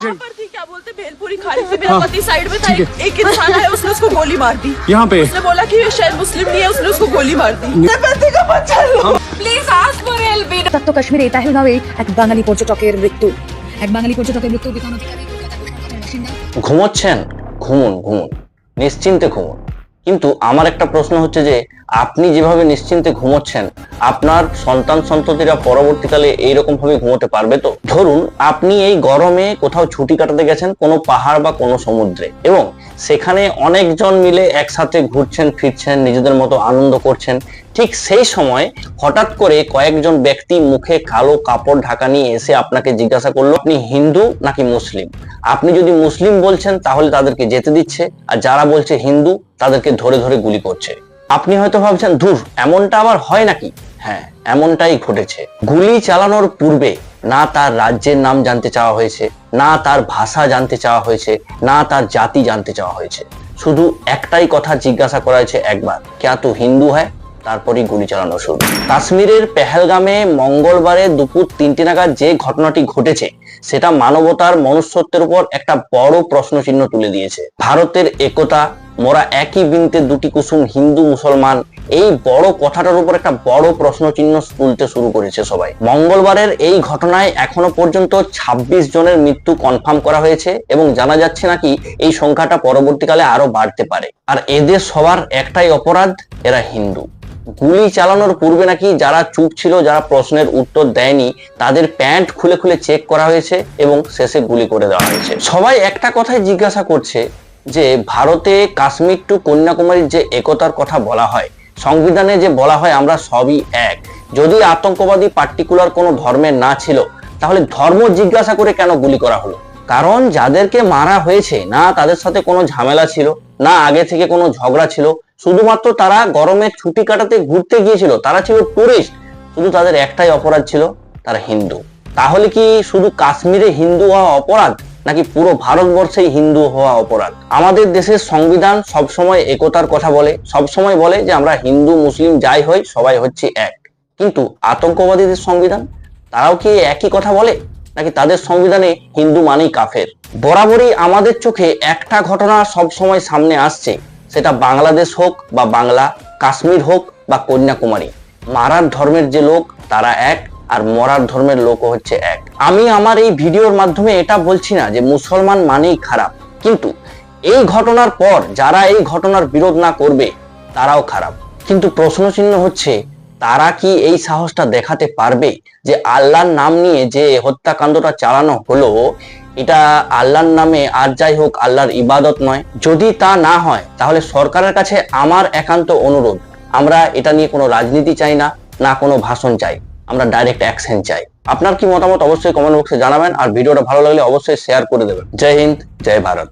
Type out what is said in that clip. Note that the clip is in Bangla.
वहाँ पर थी, क्या बोलते भेलपुरी खा रही थी, मेरा पति साइड में था, एक इंसान आया, उसने उसको गोली मार दी। यहाँ पे उसने बोला कि ये शायद मुस्लिम नहीं है, उसने उसको गोली मार दी। मेरे पति का बच्चा लो, प्लीज आस्क फॉर हेल्प। উত্তপ্ত কাশ্মীরে তাহিলগাঁওয়ে এক বাঙালি পর্যটকের মৃত্যু। এক বাঙালি পর্যটকের মৃত্যু বিধান অধিকারী কলকাতা কৃষ্ণনগরের বাসিন্দা। ঘুমোচ্ছেন, ঘুমুন ঘুমুন, নিশ্চিন্তে ঘুমুন। কিন্তু আমার একটা প্রশ্ন হচ্ছে যে আপনি যেভাবে নিশ্চিন্তে ঘুমোচ্ছেন আপনার সন্তান সন্ততিরা পরবর্তীকালে এইরকম ভাবে ঘুমোতে পারবে তো? ধরুন আপনি এই গরমে কোথাও ছুটি কাটাতে গেছেন কোনো পাহাড় বা কোনো সমুদ্রে, এবং সেখানে অনেকজন মিলে একসাথে ঘুরছেন ফিরছেন, নিজেদের মতো আনন্দ করছেন। ঠিক সেই সময় হঠাৎ করে কয়েকজন ব্যক্তি মুখে কালো কাপড় ঢাকা নিয়ে এসে আপনাকে জিজ্ঞাসা করলো আপনি হিন্দু নাকি মুসলিম। আপনি যদি মুসলিম বলছেন তাহলে তাদেরকে যেতে দিচ্ছে, আর যারা বলছে হিন্দু তাদেরকে ধরে ধরে গুলি করছে। আপনি হয়তো ভাবছেন ধুর এমনটা আবার হয় নাকি? হ্যাঁ, এমনটাই ঘটেছে। গুলি চালানোর পূর্বে না তার রাজ্যের নাম জানতে চাওয়া হয়েছে, না তার ভাষা জানতে চাওয়া হয়েছে, না তার জাতি জানতে চাওয়া হয়েছে। শুধু একটাই কথা জিজ্ঞাসা করা হয়েছে একবার, ক্যা তু হিন্দু হ্যায়? তারপরই গুলি চালানো শুরু। কাশ্মীরের পেহেলগামে মঙ্গলবারে দুপুর 3টে নাগাদ যে ঘটনাটি ঘটেছে সেটা মানবতার মনুষ্যত্বের উপর একটা বড় প্রশ্নচিহ্ন তুলে দিয়েছে। ভারতের একতা, মোরা একই বৃন্তে দুটি কুসুম, হিন্দু মুসলমান, এই বড় কথাটার উপর একটা বড় প্রশ্নচিহ্ন তুলতে শুরু করেছে সবাই। মঙ্গলবারের এই ঘটনায় এখনো পর্যন্ত 26 জনের মৃত্যু কনফার্ম করা হয়েছে এবং জানা যাচ্ছে নাকি এই সংখ্যাটা পরবর্তীকালে আরো বাড়তে পারে। আর এদের সবার একটাই অপরাধ, এরা হিন্দু। গুলি চালানোর পূর্বে নাকি যারা চুপ ছিল, যারা প্রশ্নের উত্তর দেয়নি, তাদের প্যান্ট খুলে খুলে চেক করা হয়েছে এবং শেষে গুলি করে দেওয়া হয়েছে। সবাই একটা কথাই জিজ্ঞাসা করছে যে ভারতে কাশ্মীর টু কন্যাকুমারীর যে একতার কথা বলা হয়, সংবিধানে যে বলা হয় আমরা সবই এক, যদি আতঙ্কবাদী পার্টিকুলার কোনো ধর্মের না ছিল তাহলে ধর্ম জিজ্ঞাসা করে কেন গুলি করা হলো? কারণ যাদেরকে মারা হয়েছে না তাদের সাথে কোনো ঝামেলা ছিল না, আগে থেকে কোনো ঝগড়া ছিল, শুধুমাত্র তারা গরমে ছুটি কাটাতে ঘুরতে গিয়েছিল, তারা ছিল টুরিস্ট। শুধু তাদের একটাই অপরাধ ছিল, তারা হিন্দু। তাহলে কি শুধু কাশ্মীরে হিন্দু হওয়া অপরাধ, নাকি পুরো ভারতবর্ষেই হিন্দু হওয়া অপরাধ? আমাদের দেশের সংবিধান সবসময় একতার কথা বলে, সবসময় বলে যে আমরা হিন্দু মুসলিম যাই হই সবাই হচ্ছে এক। কিন্তু আতঙ্কবাদীদের সংবিধান, তারাও কি একই কথা বলে, নাকি তাদের সংবিধানে হিন্দু মানেই কাফের? বরাবরই আমাদের চোখে একটা ঘটনা সব সময় সামনে আসছে, সেটা বাংলাদেশ হোক বা বাংলা, কাশ্মীর হোক বা কন্যাকুমারী, মারার ধর্মের যে লোক তারা এক, আর মরার ধর্মের লোকও হচ্ছে এক। আমি আমার এই ভিডিওর মাধ্যমে এটা বলছি না যে মুসলমান মানেই খারাপ, কিন্তু এই ঘটনার পর যারা এই ঘটনার বিরোধ না করবে তারাও খারাপ। কিন্তু প্রশ্নচিহ্ন হচ্ছে তারা কি এই সাহসটা দেখাতে পারবে যে আল্লাহর নাম নিয়ে যে হত্যাকাণ্ডটা চালানো হলো এটা আল্লাহর নামে আর যাই হোক আল্লাহর ইবাদত নয়? যদি তা না হয় তাহলে সরকারের কাছে আমার একান্ত অনুরোধ, আমরা এটা নিয়ে কোনো রাজনীতি চাই না, না কোনো ভাষণ চাই, আমরা ডাইরেক্ট অ্যাকশন চাই। আপনার কি মতামত অবশ্যই কমেন্ট বক্সে জানাবেন, আর ভিডিওটা ভালো লাগলে অবশ্যই শেয়ার করে দেবেন। জয় হিন্দ, জয় ভারত।